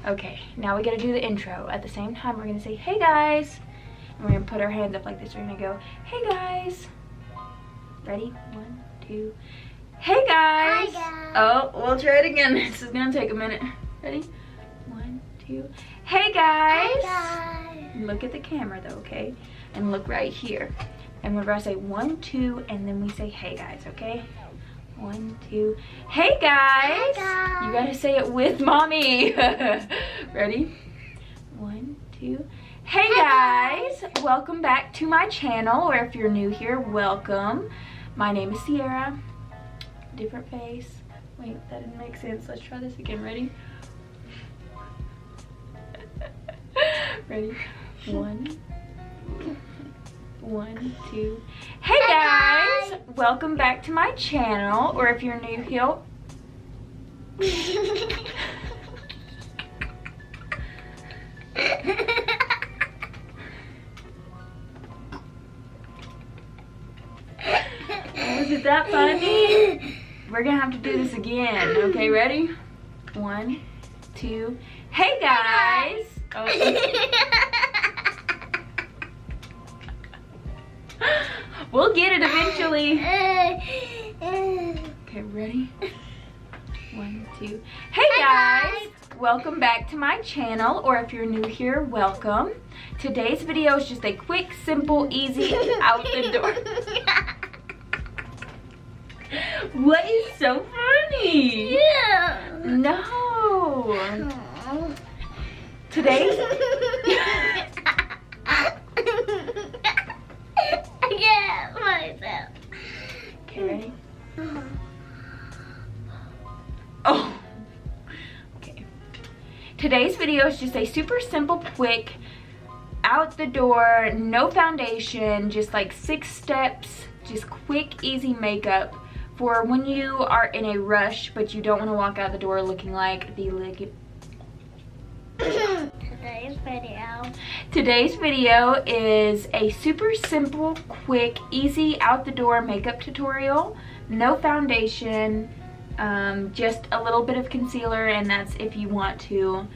Okay, now we gotta do the intro. At the same time, we're gonna say, hey guys. And we're gonna put our hands up like this. We're gonna go, hey guys. Ready? 1, 2. Hey guys. Hi guys. Oh, we'll try it again. This is gonna take a minute. Ready? 1, 2. Hey guys. Hi guys. Look at the camera though, okay? And look right here. And we're gonna say 1, 2, and then we say, hey guys, okay? 1, 2. Hey guys. Hi guys. You gotta say it with mommy. Ready? 1, 2. Hey guys. Welcome back to my channel, or if you're new here, welcome. My name is Sierra. Different face. Wait, that didn't make sense. Let's try this again. Ready? Ready? 1, 2. Hey guys! Welcome back to my channel, or if you're new here. Was it that funny? We're gonna have to do this again. Okay, ready? 1, 2. Hey guys! Oh. We'll get it eventually. Okay, ready? 1, 2. Hey guys! Welcome back to my channel, or if you're new here, welcome. Today's video is just a quick, simple, easy, out the door. What is so funny? Yeah. No. Today's I get myself. Okay, ready? Oh. Okay. Today's video is just a super simple, quick, out the door, no foundation, just like 6 steps, just quick, easy makeup for when you are in a rush, but you don't want to walk out the door looking like the Today's video is a super simple, quick, easy, out the door makeup tutorial. No foundation, just a little bit of concealer, and that's if you want to.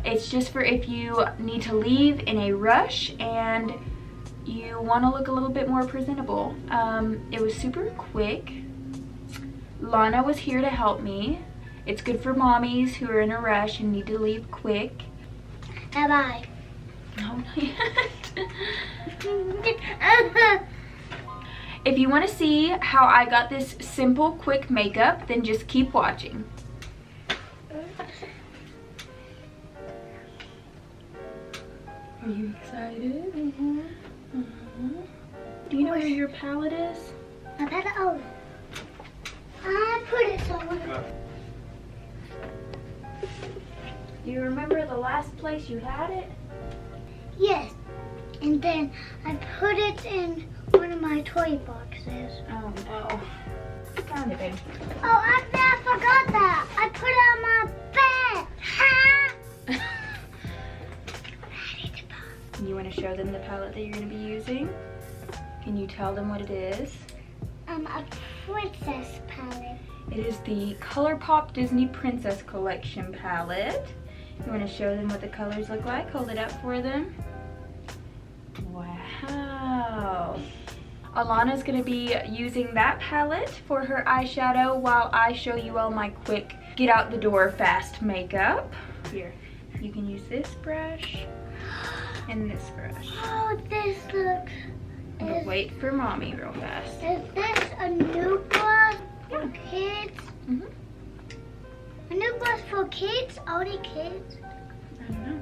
It's just for if you need to leave in a rush and you want to look a little bit more presentable. It was super quick. Lana was here to help me. It's good for mommies who are in a rush and need to leave quick. Bye-bye. No, not yet. If you want to see how I got this simple, quick makeup, then just keep watching. Are you excited? Mm-hmm. Do you know where your palette is? I bet I put it somewhere. Do you remember the last place you had it? Yes. And then I put it in one of my toy boxes. Oh no. Found it, babe. Oh, I forgot that. I put it on my bed. Ha! You want to show them the palette that you're going to be using? Can you tell them what it is? A princess palette. It is the ColourPop Disney Princess Collection palette. You want to show them what the colors look like? Hold it up for them. Wow. Alana's going to be using that palette for her eyeshadow while I show you all my quick get out the door fast makeup. Here, you can use this brush and this brush. Oh, this looks... But wait for mommy real fast. Is this a new brush for kids? Mm-hmm. A new brush for kids? Only kids? I don't know.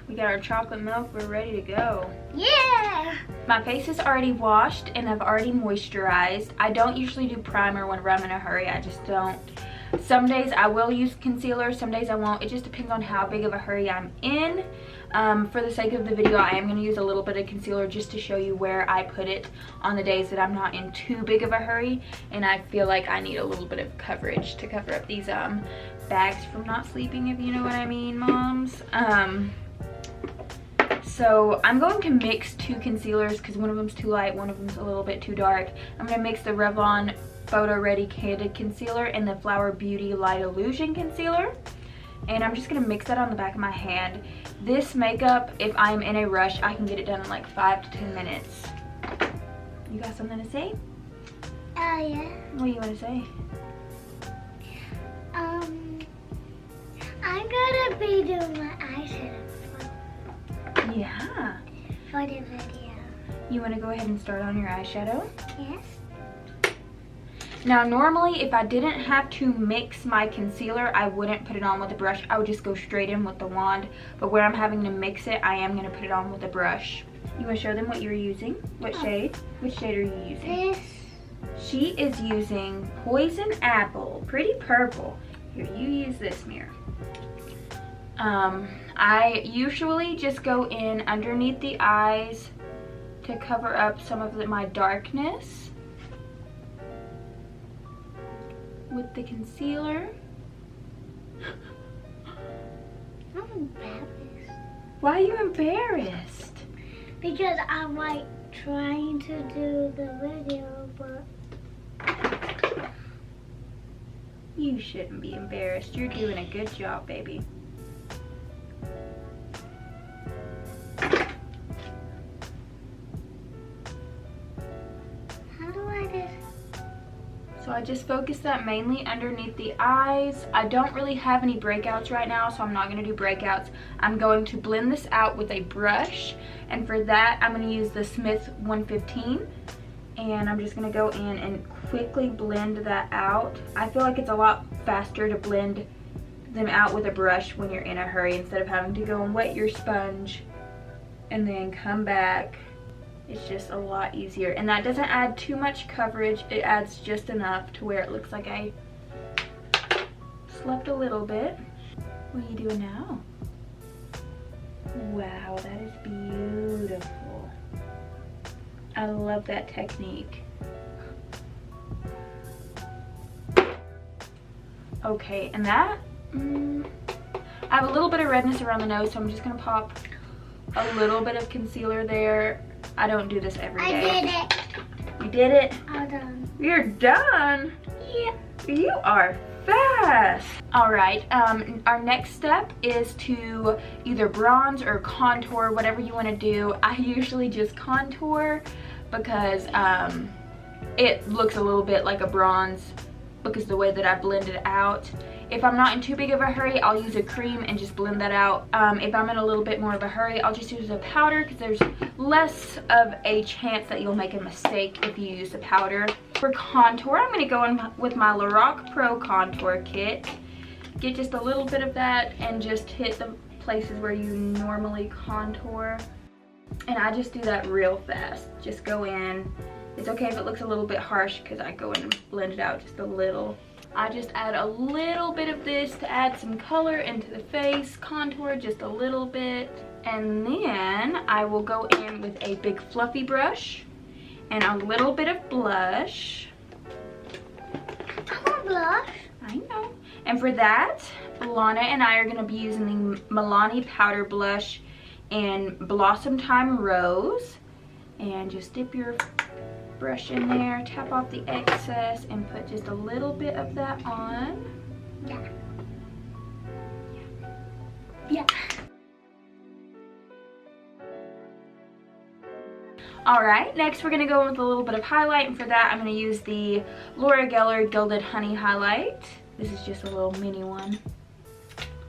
We got our chocolate milk. We're ready to go. Yeah! My face is already washed and I've already moisturized. I don't usually do primer whenever I'm in a hurry. I just don't. Some days I will use concealer, some days I won't. It just depends on how big of a hurry I'm in. For the sake of the video, I am going to use a little bit of concealer just to show you where I put it on the days that I'm not in too big of a hurry and I feel like I need a little bit of coverage to cover up these bags from not sleeping, if you know what I mean, moms. So I'm going to mix 2 concealers because one of them's too light, one of them's a little bit too dark. I'm going to mix the Revlon Photo Ready Candid Concealer and the Flower Beauty Light Illusion Concealer. And I'm just gonna mix that on the back of my hand. This makeup, if I'm in a rush, I can get it done in like 5 to 10 minutes. You got something to say? Yeah. What do you want to say? I'm gonna be doing my eyeshadow Yeah. for the video. You want to go ahead and start on your eyeshadow? Yes. Now normally if I didn't have to mix my concealer, I wouldn't put it on with a brush. I would just go straight in with the wand. But where I'm having to mix it, I am going to put it on with a brush. You want to show them what you're using? What shade? Which shade are you using? This. She is using Poison Apple. Pretty purple. Here, you use this mirror. I usually just go in underneath the eyes to cover up some of my darkness with the concealer. I'm embarrassed. Why are you embarrassed? Because I'm like trying to do the video, but You shouldn't be embarrassed. You're doing a good job, baby. how do I do? So I just focused that mainly underneath the eyes. I don't really have any breakouts right now, so I'm not going to do breakouts. I'm going to blend this out with a brush, and for that I'm going to use the Smith 115, and I'm just going to go in and quickly blend that out. I feel like it's a lot faster to blend them out with a brush when you're in a hurry instead of having to go and wet your sponge and then come back. It's just a lot easier, and that doesn't add too much coverage. It adds just enough to where it looks like I slept a little bit. What are you doing now? Wow, that is beautiful. I love that technique. Okay, and that, I have a little bit of redness around the nose, so I'm just gonna pop a little bit of concealer there. I don't do this every day. I did it. You did it? I'm done. You're done? Yeah. You are fast. All right, our next step is to either bronze or contour, whatever you want to do. I usually just contour because it looks a little bit like a bronze because the way that I blend it out. If I'm not in too big of a hurry, I'll use a cream and just blend that out. If I'm in a little bit more of a hurry, I'll just use a powder because there's less of a chance that you'll make a mistake if you use a powder. For contour, I'm going to go in with my Lorac Pro Contour Kit. Get just a little bit of that and just hit the places where you normally contour. And I just do that real fast. Just go in. It's okay if it looks a little bit harsh because I go in and blend it out just a little. I just add a little bit of this to add some color into the face, contour just a little bit, and then I will go in with a big fluffy brush and a little bit of blush. I want blush. I know. And for that, Alana and I are going to be using the Milani Powder Blush in Blossom Time Rose. And just dip your brush in there, tap off the excess, and put just a little bit of that on. Yeah. Yeah. Alright, next we're going to go in with a little bit of highlight, and for that I'm going to use the Laura Geller Gilded Honey Highlight. This is just a little mini one.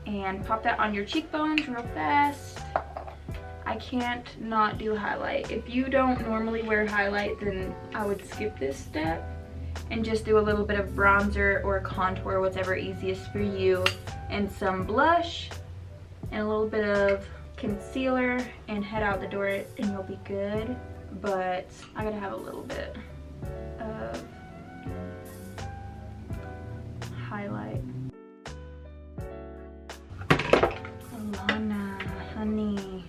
And pop that on your cheekbones real fast. I can't not do highlight. If you don't normally wear highlight, then I would skip this step and just do a little bit of bronzer or contour, whatever easiest for you, and some blush and a little bit of concealer, and head out the door and you'll be good. But I gotta have a little bit of highlight. Alana, honey.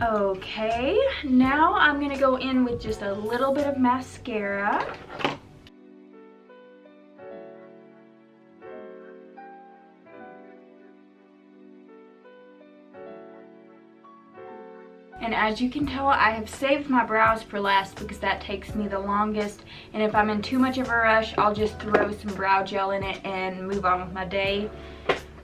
Okay, now I'm gonna go in with just a little bit of mascara. And And as you can tell, I have saved my brows for last because that takes me the longest. And if I'm in too much of a rush, I'll just throw some brow gel in it and move on with my day.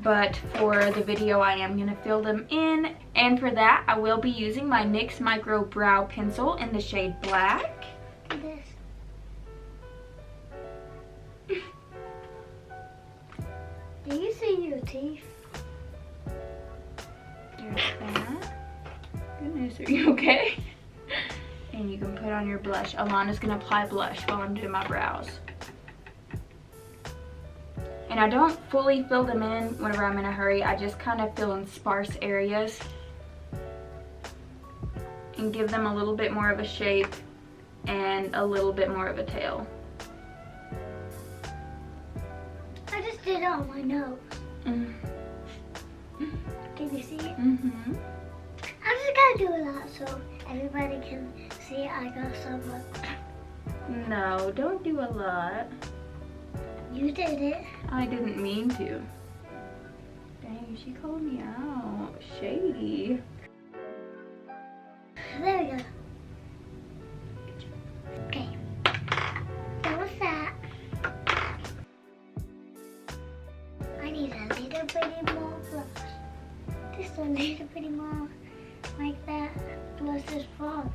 But for the video, I am going to fill them in. And for that, I will be using my NYX Micro Brow Pencil in the shade Black. This. Do you see your teeth? There's that. Goodness, are you okay? And you can put on your blush. Alana's gonna apply blush while I'm doing my brows. And I don't fully fill them in whenever I'm in a hurry. I just kind of fill in sparse areas and give them a little bit more of a shape and a little bit more of a tail. I just did it on my nose. Mm. Can you see it? Mm-hmm. I'm just gonna do a lot so everybody can see I got so much. No, don't do a lot. You did it. I didn't mean to. Dang, she called me out. Shady. There we go. Okay. That was that. I need a little bit more blush. Just a little bit more. Like that. Blush is fun.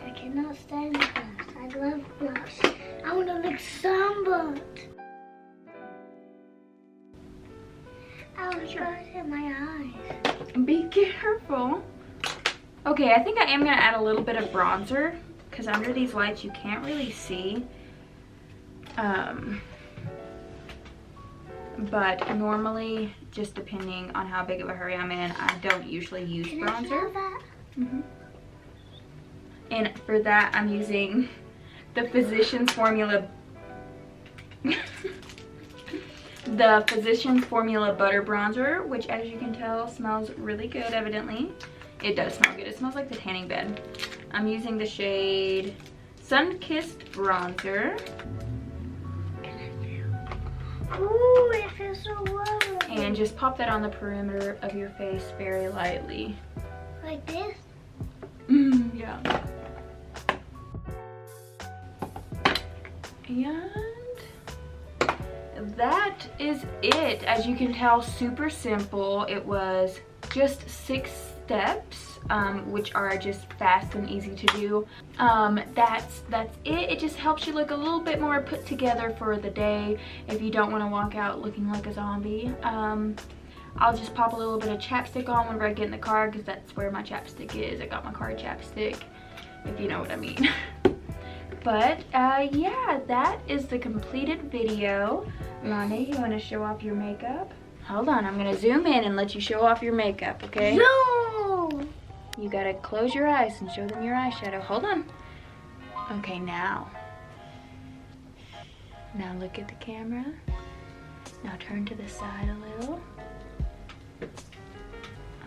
I cannot stand the blush. I love blush. I want to look sunburned. Oh, it's got in my eyes. Be careful. Okay, I think I am gonna add a little bit of bronzer because under these lights you can't really see. But normally, just depending on how big of a hurry I'm in, I don't usually use Can bronzer. I smell that? Mm-hmm. And for that, I'm using the Physicians Formula the Physicians Formula Butter Bronzer, which as you can tell smells really good, evidently. It does smell good. It smells like the tanning bed. I'm using the shade Sun-Kissed Bronzer. Ooh, it feels so warm. And just pop that on the perimeter of your face very lightly. Like this? Yeah. And that is it. As you can tell, super simple. It was just 6 steps, which are just fast and easy to do. That's it. It just helps you look a little bit more put together for the day if you don't want to walk out looking like a zombie. I'll just pop a little bit of chapstick on whenever I get in the car because that's where my chapstick is. I got my car chapstick, if you know what I mean. But yeah, that is the completed video. Alana, you want to show off your makeup? Hold on, I'm gonna zoom in and let you show off your makeup, okay? No! You gotta close your eyes and show them your eyeshadow. Hold on. Okay, now. Now look at the camera. Now turn to the side a little.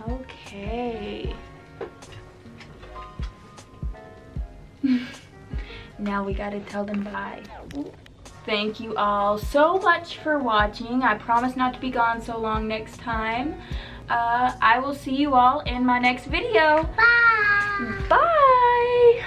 Okay. Now we gotta tell them bye. Thank you all so much for watching. I promise not to be gone so long next time. I will see you all in my next video. Bye! Bye!